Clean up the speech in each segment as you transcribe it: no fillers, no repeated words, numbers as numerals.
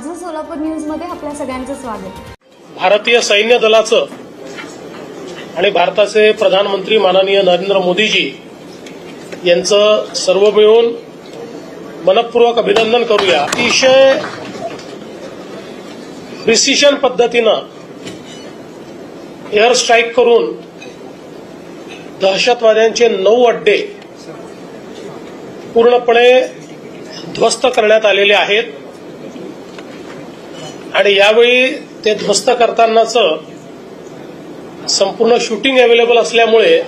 माझं सोलापूर न्यूज मध्ये आपल्या सगळ्यांचं स्वागत। भारतीय सैन्य दलाचं आणि भारताचे प्रधानमंत्री माननीय नरेंद्र मोदीजी यांचं सर्व मिळून मनपूर्वक अभिनंदन करूया। अतिशय प्रिसिशन पद्धतीनं एअर स्ट्राईक करून दहशतवाद्यांचे 9 अड्डे पूर्णपणे ध्वस्त करण्यात आलेले आहेत आणि यावेळी ते ध्वस्त करतानाचं संपूर्ण शूटिंग अवेलेबल असल्यामुळे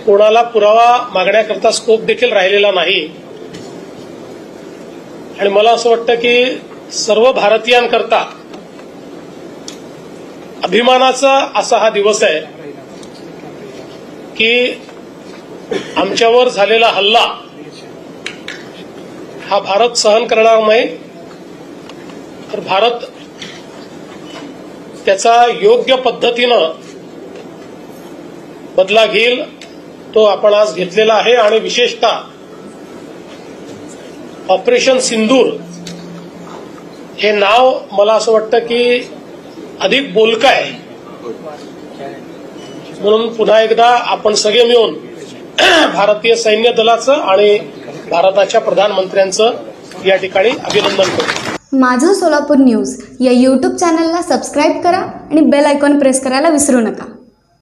कोणाला पुरावा मागण्याकरता स्कोप देखील राहिलेला नाही आणि मला असं वाटतं की सर्व भारतीयांकरता अभिमानाचा असा हा दिवस आहे की आमच्यावर झालेला हल्ला हा भारत सहन करणार नाही, तर भारत त्याचा योग्य पद्धतीनं बदला घेईल। तो आपण आज घेतलेला आहे आणि विशेषतः ऑपरेशन सिंदूर हे नाव मला असं वाटतं की अधिक बोलकं आहे, म्हणून पुन्हा एकदा आपण सगळे मिळून भारतीय सैन्य दलाचं आणि भारताच्या प्रधानमंत्र्यांचं या ठिकाणी अभिनंदन करू। माझं सोलापूर न्यूज या यूट्यूब चॅनलला सबस्क्राईब करा आणि बेल आयकॉन प्रेस करायला विसरू नका।